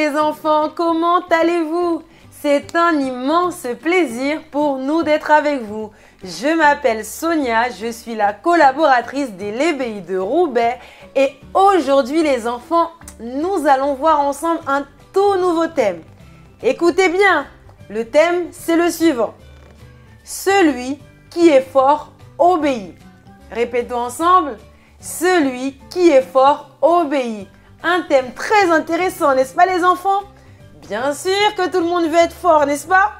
les enfants, comment allez-vous? C'est un immense plaisir pour nous d'être avec vous. Je m'appelle Sonia, je suis la collaboratrice de l'EBI de Roubaix et aujourd'hui les enfants, nous allons voir ensemble un tout nouveau thème. Écoutez bien, le thème c'est le suivant. Celui qui est fort obéit. Répétons ensemble. Celui qui est fort obéit. Un thème très intéressant, n'est-ce pas les enfants? Bien sûr que tout le monde veut être fort, n'est-ce pas?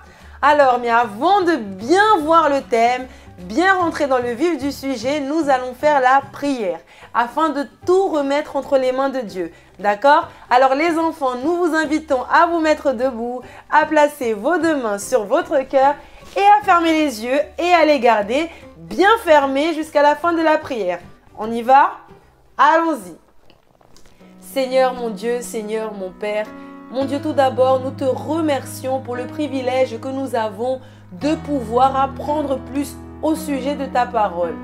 Alors, mais avant de bien voir le thème, bien rentrer dans le vif du sujet, nous allons faire la prière afin de tout remettre entre les mains de Dieu. D'accord? Alors les enfants, nous vous invitons à vous mettre debout, à placer vos deux mains sur votre cœur et à fermer les yeux et à les garder bien fermés jusqu'à la fin de la prière. On y va? Allons-y. Seigneur mon Dieu, Seigneur mon Père, mon Dieu, tout d'abord, nous te remercions pour le privilège que nous avons de pouvoir apprendre plus au sujet de ta parole.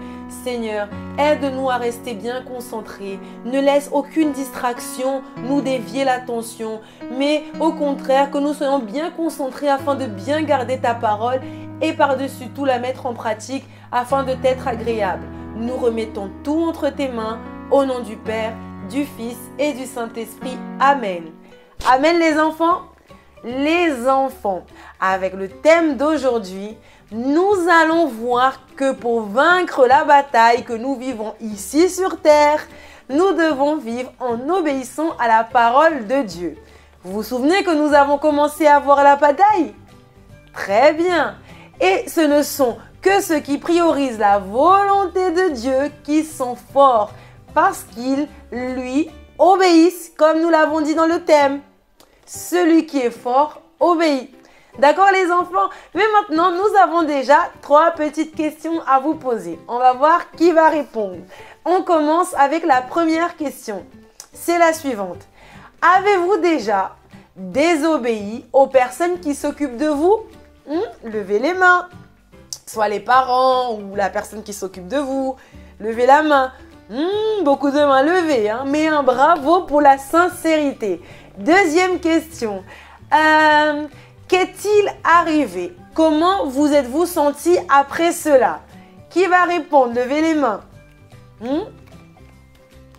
Seigneur, aide-nous à rester bien concentrés. Ne laisse aucune distraction nous dévier l'attention, mais au contraire que nous soyons bien concentrés afin de bien garder ta parole et par-dessus tout la mettre en pratique afin de t'être agréable. Nous remettons tout entre tes mains au nom du Père, du Fils et du Saint-Esprit. Amen. Amen les enfants. Les enfants, avec le thème d'aujourd'hui, nous allons voir que pour vaincre la bataille que nous vivons ici sur terre, nous devons vivre en obéissant à la parole de Dieu. Vous vous souvenez que nous avons commencé à voir la bataille? Très bien. Et ce ne sont que ceux qui priorisent la volonté de Dieu qui sont forts parce qu'ils lui obéissent, comme nous l'avons dit dans le thème. Celui qui est fort obéit. D'accord les enfants? Mais maintenant, nous avons déjà 3 petites questions à vous poser. On va voir qui va répondre. On commence avec la première question. C'est la suivante. Avez-vous déjà désobéi aux personnes qui s'occupent de vous? Levez les mains. Soit les parents ou la personne qui s'occupe de vous. Levez la main. Beaucoup de mains levées, hein? Mais un bravo pour la sincérité. Deuxième question. Qu'est-il arrivé? Comment vous êtes-vous senti après cela? Qui va répondre? Levez les mains.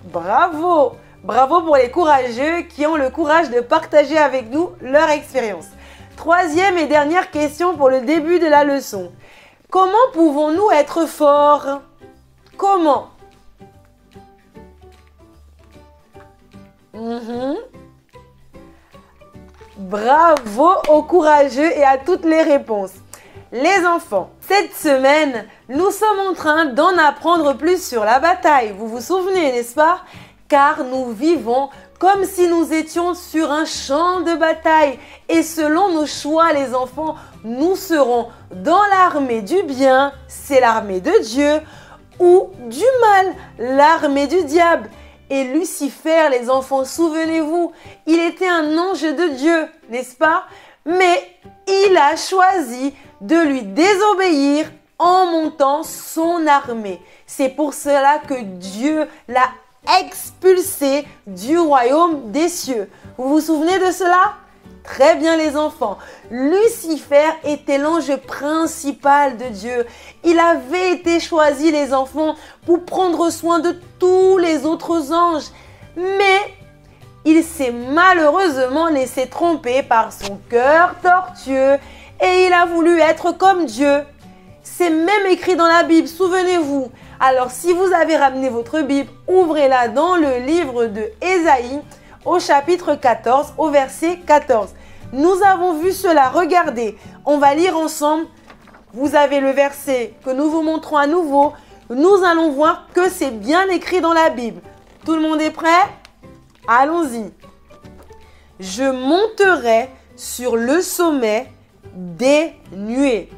Bravo! Bravo pour les courageux qui ont le courage de partager avec nous leur expérience. Troisième et dernière question pour le début de la leçon. Comment pouvons-nous être forts? Comment? Bravo aux courageux et à toutes les réponses. Les enfants, cette semaine, nous sommes en train d'en apprendre plus sur la bataille. Vous vous souvenez, n'est-ce pas? Car nous vivons comme si nous étions sur un champ de bataille. Et selon nos choix, les enfants, nous serons dans l'armée du bien, c'est l'armée de Dieu, ou du mal, l'armée du diable. Et Lucifer, les enfants, souvenez-vous, il était un ange de Dieu, n'est-ce pas? Mais il a choisi de lui désobéir en montant son armée. C'est pour cela que Dieu l'a expulsé du royaume des cieux. Vous vous souvenez de cela? Très bien les enfants. Lucifer était l'ange principal de Dieu. Il avait été choisi les enfants pour prendre soin de tous les autres anges. Mais il s'est malheureusement laissé tromper par son cœur tortueux et il a voulu être comme Dieu. C'est même écrit dans la Bible, souvenez-vous. Alors si vous avez ramené votre Bible, ouvrez-la dans le livre de Ésaïe au chapitre 14, au verset 14. Nous avons vu cela, regardez, on va lire ensemble. Vous avez le verset que nous vous montrons à nouveau. Nous allons voir que c'est bien écrit dans la Bible. Tout le monde est prêt? Allons-y. Je monterai sur le sommet des nuées.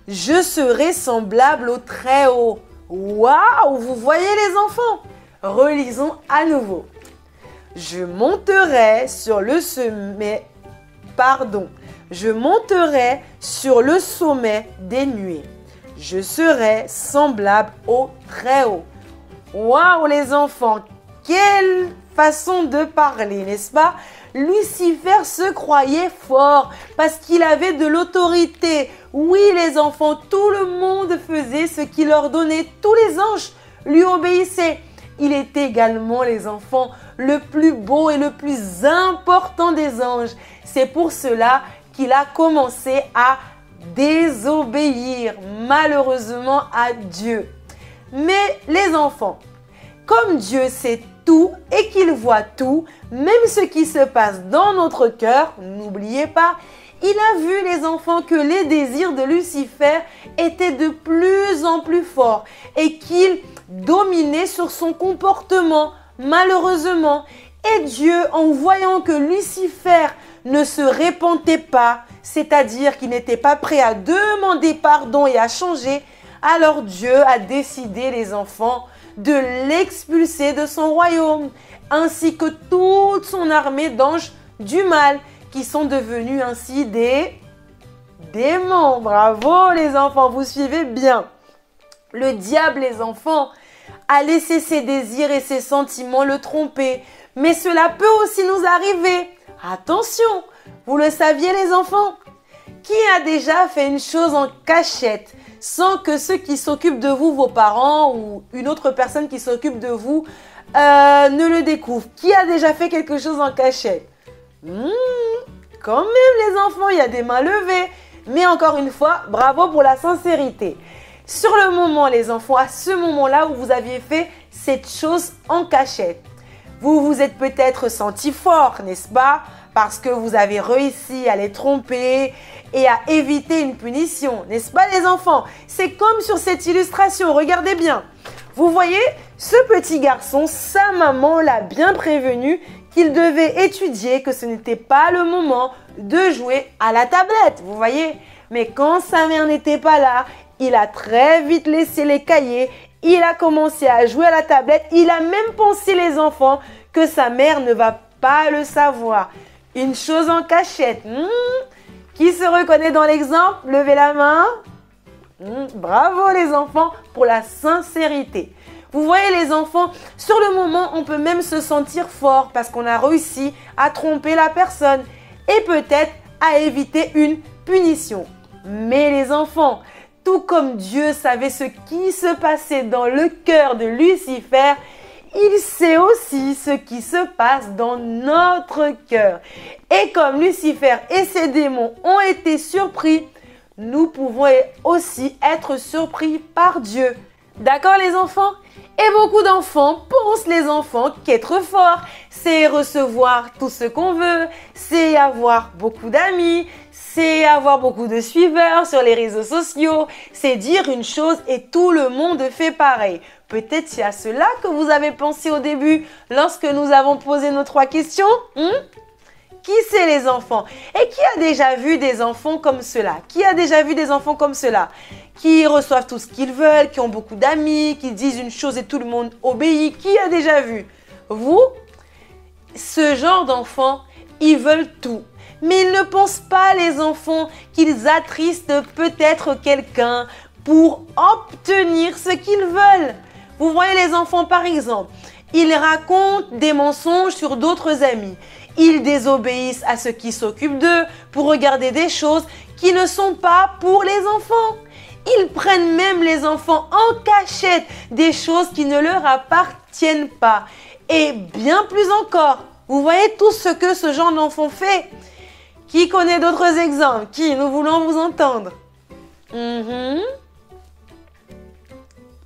Je serai semblable au Très-Haut. Waouh, vous voyez les enfants? Relisons à nouveau. Je monterai sur le sommet, je monterai sur le sommet des nuées. Je serai semblable au Très-Haut. Waouh les enfants, quelle façon de parler, n'est-ce pas? Lucifer se croyait fort parce qu'il avait de l'autorité. Oui, les enfants, tout le monde faisait ce qu'il leur donnait. Tous les anges lui obéissaient. Il était également, les enfants, le plus beau et le plus important des anges. C'est pour cela qu'il a commencé à désobéir malheureusement à Dieu. Mais les enfants, comme Dieu sait tout et qu'il voit tout, même ce qui se passe dans notre cœur, n'oubliez pas, il a vu les enfants que les désirs de Lucifer étaient de plus en plus forts et qu'il dominait sur son comportement, malheureusement. Et Dieu, en voyant que Lucifer ne se repentait pas, c'est-à-dire qu'il n'était pas prêt à demander pardon et à changer, alors Dieu a décidé, les enfants, de l'expulser de son royaume, ainsi que toute son armée d'anges du mal, qui sont devenus ainsi des démons. Bravo les enfants, vous suivez bien. Le diable, les enfants, a laissé ses désirs et ses sentiments le tromper. Mais cela peut aussi nous arriver. Attention, vous le saviez les enfants? Qui a déjà fait une chose en cachette sans que ceux qui s'occupent de vous, vos parents ou une autre personne qui s'occupe de vous, ne le découvre? Qui a déjà fait quelque chose en cachette? Quand même les enfants, il y a des mains levées. Mais encore une fois, bravo pour la sincérité. Sur le moment les enfants, à ce moment-là où vous aviez fait cette chose en cachette, vous vous êtes peut-être senti fort, n'est-ce pas? Parce que vous avez réussi à les tromper et à éviter une punition, n'est-ce pas les enfants? C'est comme sur cette illustration, regardez bien. Vous voyez, ce petit garçon, sa maman l'a bien prévenu qu'il devait étudier, que ce n'était pas le moment de jouer à la tablette, vous voyez? Mais quand sa mère n'était pas là, il a très vite laissé les cahiers, il a commencé à jouer à la tablette, il a même pensé les enfants que sa mère ne va pas le savoir. Une chose en cachette. Qui se reconnaît dans l'exemple? Levez la main. Bravo les enfants pour la sincérité. Vous voyez les enfants, sur le moment, on peut même se sentir fort parce qu'on a réussi à tromper la personne et peut-être à éviter une punition. Mais les enfants, tout comme Dieu savait ce qui se passait dans le cœur de Lucifer, il sait aussi ce qui se passe dans notre cœur. Et comme Lucifer et ses démons ont été surpris, nous pouvons aussi être surpris par Dieu. D'accord les enfants? Et beaucoup d'enfants pensent, les enfants, qu'être fort, c'est recevoir tout ce qu'on veut, c'est avoir beaucoup d'amis, c'est avoir beaucoup de suiveurs sur les réseaux sociaux, c'est dire une chose et tout le monde fait pareil. Peut-être c'est à cela que vous avez pensé au début lorsque nous avons posé nos 3 questions. Qui c'est les enfants? Et qui a déjà vu des enfants comme cela? Qui a déjà vu des enfants comme cela? Qui reçoivent tout ce qu'ils veulent, qui ont beaucoup d'amis, qui disent une chose et tout le monde obéit. Qui a déjà vu? Vous? Ce genre d'enfants, ils veulent tout. Mais ils ne pensent pas, les enfants, qu'ils attristent peut-être quelqu'un pour obtenir ce qu'ils veulent. Vous voyez les enfants par exemple, ils racontent des mensonges sur d'autres amis. Ils désobéissent à ceux qui s'occupent d'eux pour regarder des choses qui ne sont pas pour les enfants. Ils prennent même les enfants en cachette, des choses qui ne leur appartiennent pas. Et bien plus encore, vous voyez tout ce que ce genre d'enfant fait. Qui connaît d'autres exemples? Qui? Nous voulons vous entendre.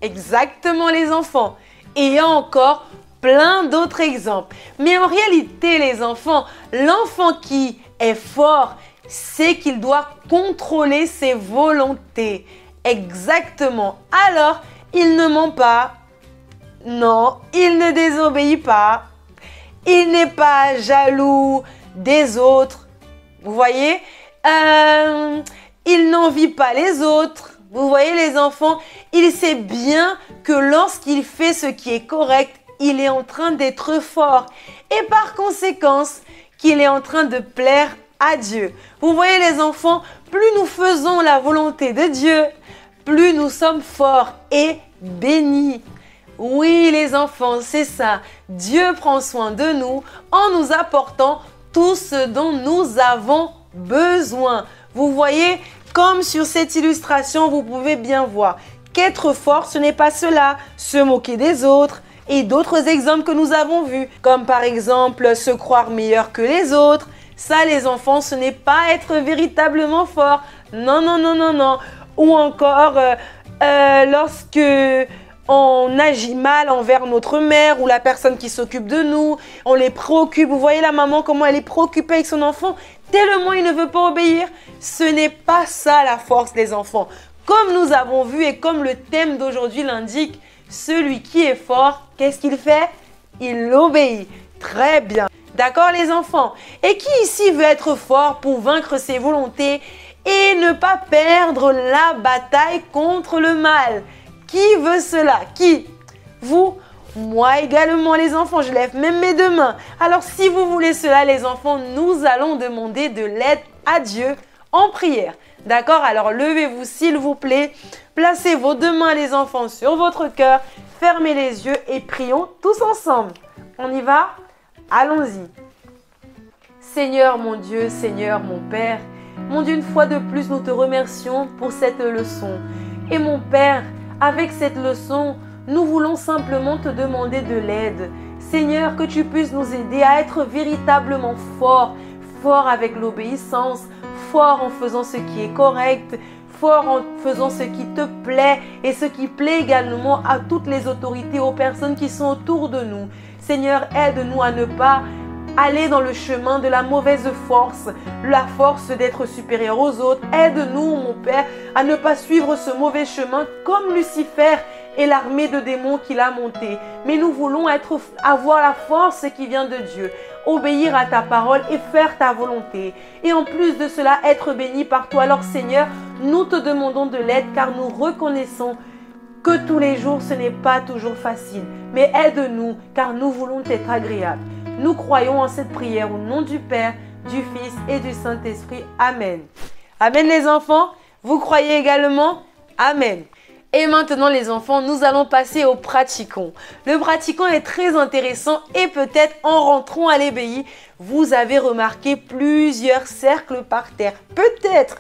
Exactement les enfants. Et il y a encore plein d'autres exemples. Mais en réalité, les enfants, l'enfant qui est fort, c'est qu'il doit contrôler ses volontés. Exactement. Alors, il ne ment pas. Non, il ne désobéit pas. Il n'est pas jaloux des autres. Vous voyez? Il n'envie pas les autres. Vous voyez les enfants? Il sait bien que lorsqu'il fait ce qui est correct, il est en train d'être fort. Et par conséquence, qu'il est en train de plaire à Dieu. Vous voyez les enfants? Plus nous faisons la volonté de Dieu, plus nous sommes forts et bénis. Oui, les enfants, c'est ça. Dieu prend soin de nous en nous apportant tout ce dont nous avons besoin. Vous voyez, comme sur cette illustration, vous pouvez bien voir qu'être fort, ce n'est pas cela, se moquer des autres et d'autres exemples que nous avons vus, comme par exemple se croire meilleur que les autres. Ça, les enfants, ce n'est pas être véritablement fort. Non, non, non, non, non. Ou encore, lorsque on agit mal envers notre mère ou la personne qui s'occupe de nous, on les préoccupe. Vous voyez la maman, comment elle est préoccupée avec son enfant, tellement il ne veut pas obéir. Ce n'est pas ça la force des enfants. Comme nous avons vu et comme le thème d'aujourd'hui l'indique, celui qui est fort, qu'est-ce qu'il fait? Il obéit. Très bien. D'accord les enfants? Et qui ici veut être fort pour vaincre ses volontés et ne pas perdre la bataille contre le mal? Qui veut cela? Qui? Vous? Moi également les enfants, je lève même mes deux mains. Alors si vous voulez cela les enfants, nous allons demander de l'aide à Dieu en prière. D'accord? Alors levez-vous s'il vous plaît, placez vos deux mains les enfants sur votre cœur, fermez les yeux et prions tous ensemble. On y va? Allons-y. Seigneur mon Dieu, Seigneur mon Père, mon Dieu, une fois de plus nous te remercions pour cette leçon. Et mon Père, avec cette leçon, nous voulons simplement te demander de l'aide. Seigneur, que tu puisses nous aider à être véritablement forts, forts avec l'obéissance, forts en faisant ce qui est correct, forts en faisant ce qui te plaît et ce qui plaît également à toutes les autorités, aux personnes qui sont autour de nous. Seigneur, aide-nous à ne pas aller dans le chemin de la mauvaise force, la force d'être supérieur aux autres. Aide-nous, mon Père, à ne pas suivre ce mauvais chemin comme Lucifer et l'armée de démons qu'il a montée. Mais nous voulons avoir la force qui vient de Dieu, obéir à ta parole et faire ta volonté. Et en plus de cela, être bénis par toi. Alors Seigneur, nous te demandons de l'aide car nous reconnaissons que tous les jours, ce n'est pas toujours facile. Mais aide-nous car nous voulons être agréables. Nous croyons en cette prière au nom du Père, du Fils et du Saint-Esprit. Amen. Amen les enfants. Vous croyez également? Amen. Et maintenant les enfants, nous allons passer au pratiquons. Le pratiquons est très intéressant et peut-être en rentrant à l'ébéi, vous avez remarqué plusieurs cercles par terre. Peut-être.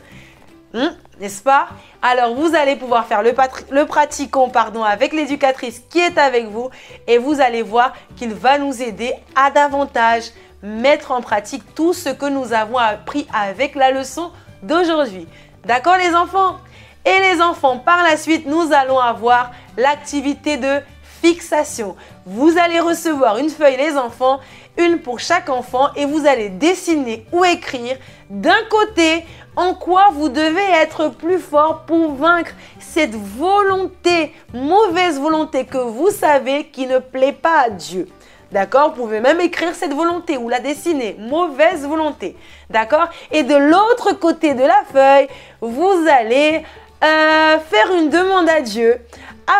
N'est-ce pas? Alors, vous allez pouvoir faire le pratiquant avec l'éducatrice qui est avec vous et vous allez voir qu'il va nous aider à davantage mettre en pratique tout ce que nous avons appris avec la leçon d'aujourd'hui. D'accord les enfants? Et les enfants, par la suite, nous allons avoir l'activité de fixation. Vous allez recevoir une feuille les enfants, une pour chaque enfant et vous allez dessiner ou écrire d'un côté en quoi vous devez être plus fort pour vaincre cette volonté, mauvaise volonté que vous savez qui ne plaît pas à Dieu. D'accord? Vous pouvez même écrire cette volonté ou la dessiner, mauvaise volonté. D'accord? Et de l'autre côté de la feuille, vous allez faire une demande à Dieu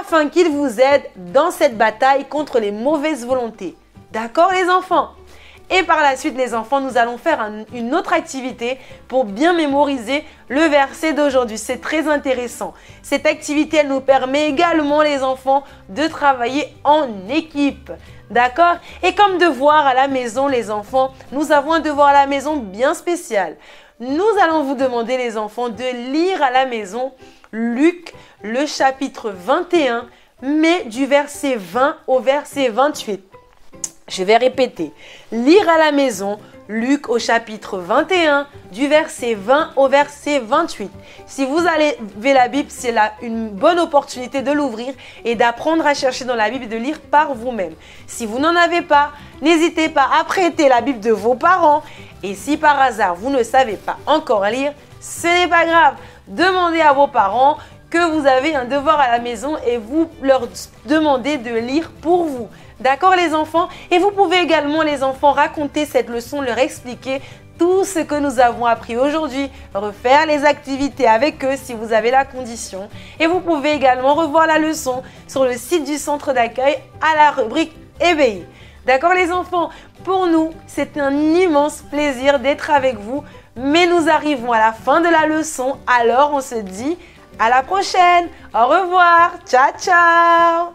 afin qu'il vous aide dans cette bataille contre les mauvaises volontés. D'accord les enfants? Et par la suite, les enfants, nous allons faire une autre activité pour bien mémoriser le verset d'aujourd'hui. C'est très intéressant. Cette activité, elle nous permet également, les enfants, de travailler en équipe. D'accord? Et comme devoir à la maison, les enfants, nous avons un devoir à la maison bien spécial. Nous allons vous demander, les enfants, de lire à la maison Luc, le chapitre 21, mais du verset 20 au verset 28. Je vais répéter. Lire à la maison, Luc au chapitre 21, du verset 20 au verset 28. Si vous avez la Bible, c'est là une bonne opportunité de l'ouvrir et d'apprendre à chercher dans la Bible et de lire par vous-même. Si vous n'en avez pas, n'hésitez pas à prêter la Bible de vos parents. Et si par hasard, vous ne savez pas encore lire, ce n'est pas grave. Demandez à vos parents que vous avez un devoir à la maison et vous leur demandez de lire pour vous. D'accord les enfants? Et vous pouvez également les enfants raconter cette leçon, leur expliquer tout ce que nous avons appris aujourd'hui, refaire les activités avec eux si vous avez la condition. Et vous pouvez également revoir la leçon sur le site du centre d'accueil à la rubrique Éveillé. D'accord les enfants? Pour nous, c'est un immense plaisir d'être avec vous, mais nous arrivons à la fin de la leçon, alors on se dit à la prochaine. Au revoir. Ciao, ciao.